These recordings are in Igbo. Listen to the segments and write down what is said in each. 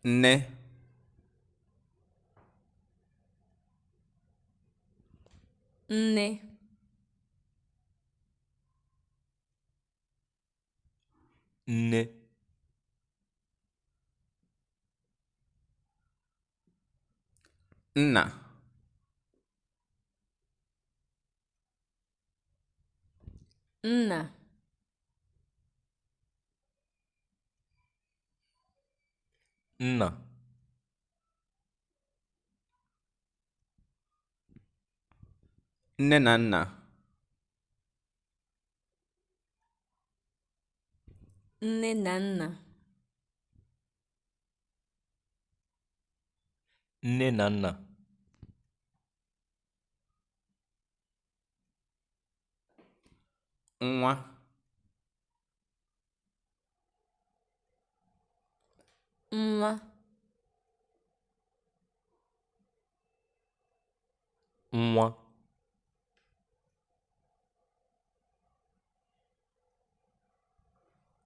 nne nne nne nna nna nna nne na nna nne na nna nne na nna nwa nwa nwa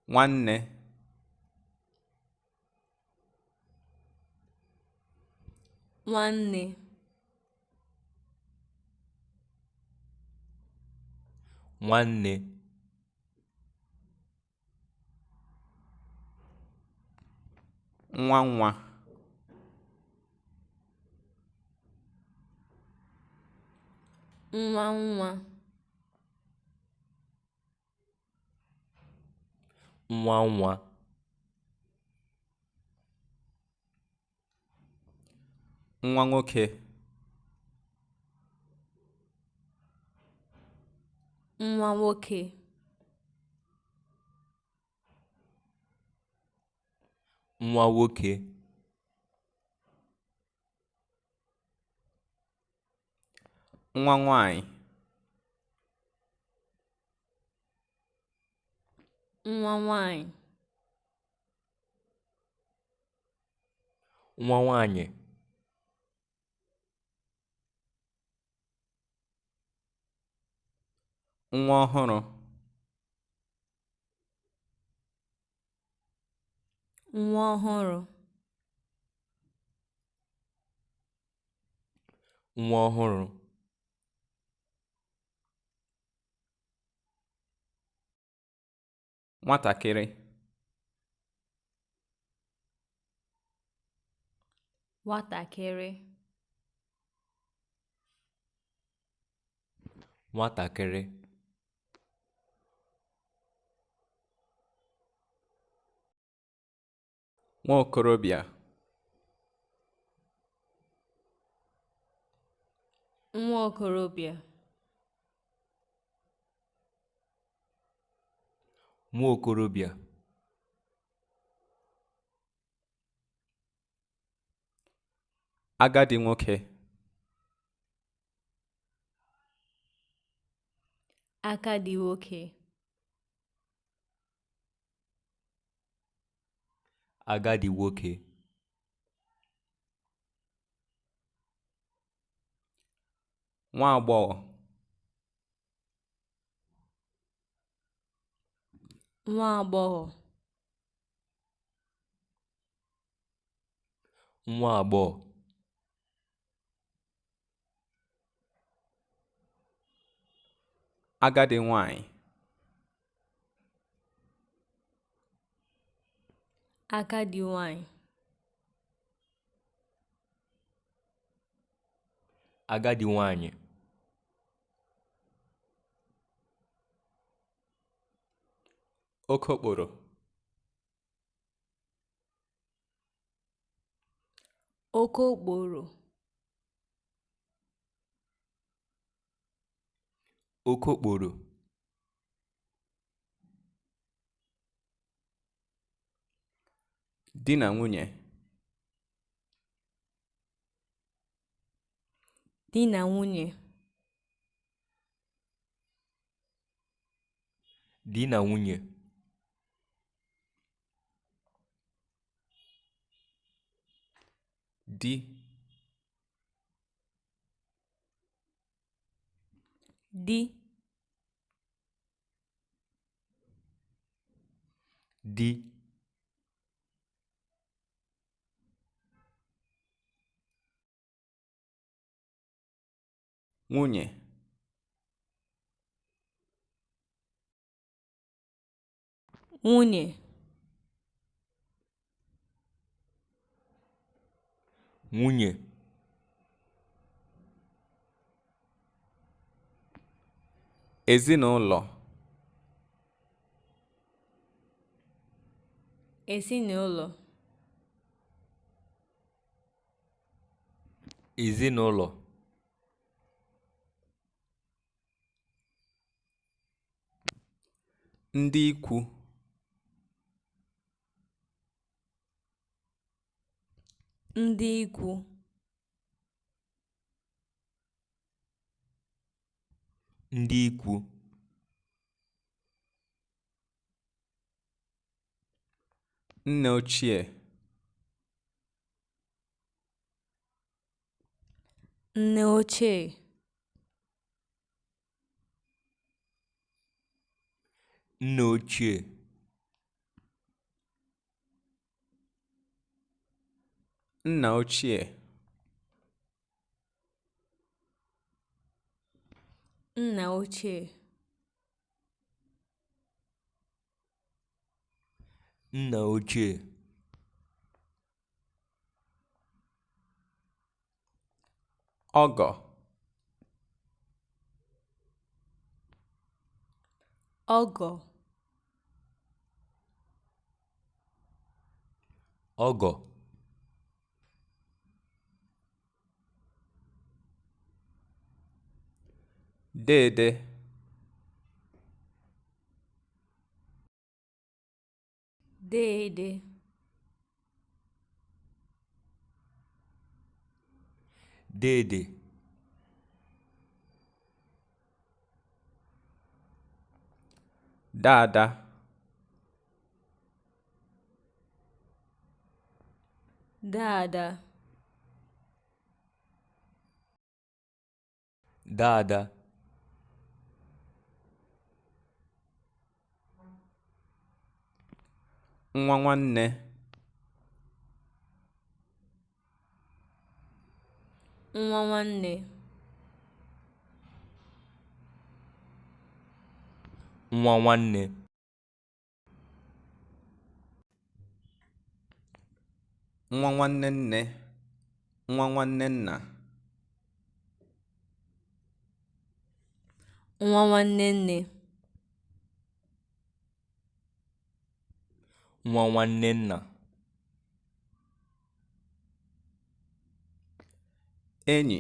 nwanne nwanne nwanne nwa nwa nwa nwa nwa nwa nwa nwoke nwa nwoke nwa nwoke nwa nwanyị nwa nwanyị nwa nwanyị nwa ọhụrụ nwa ọhụrụ nwa ọhụrụ nwatakịrị nwatakịrị nwatakịrị nwa okorobịa nwa okorobịa nwa okorobịa agadi nwoke agadi nwoke agadi nwoke nwa agbọghọ nwa agbọghọ nwa agbọghọ agadi nwanyị agadi nwanyị agadi nwanyị okokporo okokporo okokporo di na nwunye di na nwunye di na nwunye di di di nwunye, nwunye, nwunye, ezinụlọ, ezinụlọ, ezinụlọ, ndị ikwu, ndị ikwu, ndị ikwu, nne ochie, nne ochie, nne ochie, nna ochie, nna ochie, nna ochie, ọgọ, ọgọ, ọgọ, deede, deede, deede, daada, daada, daada, nwa nwanne, nwa nwanne, nwa nwanne, nwa nwanne nne, nwa nwanne nna, nwa nwanne nne, nwa nwanne nna, enyi,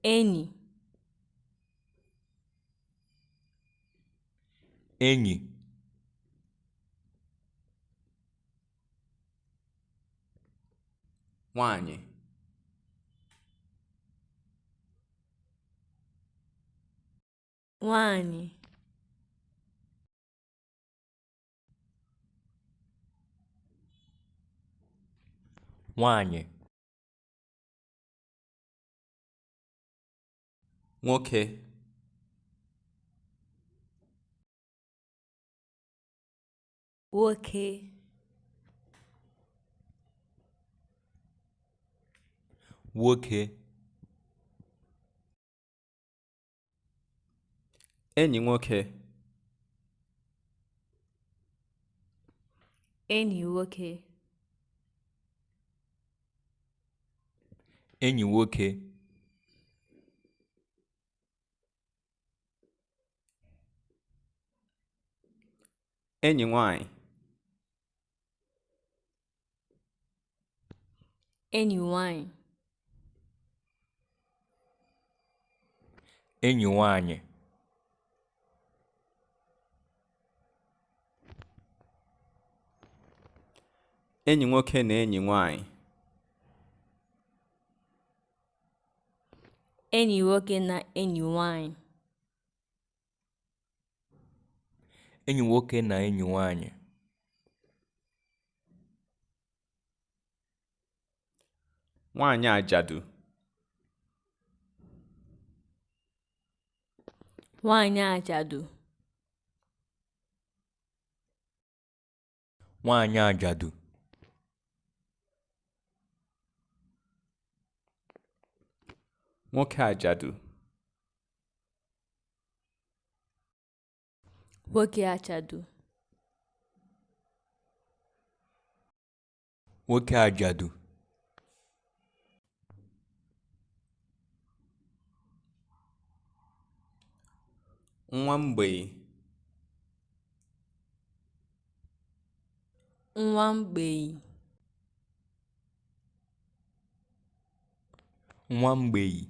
enyi, enyi, nwanyị, nwanyị, nwanyị, nwoke, nwoke, nwoke, enyi nwoke, enyi nwoke, enyi nwoke, enyi nwanyị, enyi nwanyị, enyi nwanyị, enyi nwoke na enyi nwanyị, enyi nwoke na enyi nwanyị, enyi nwoke na enyi nwanyị, nwanyị ajadu, nwanyị ajadu, nwanyị ajadu, nwoke ajadu, nwoke ajadu, nwoke ajadu, nwa mgbei, nwa mgbei, nwa mgbei,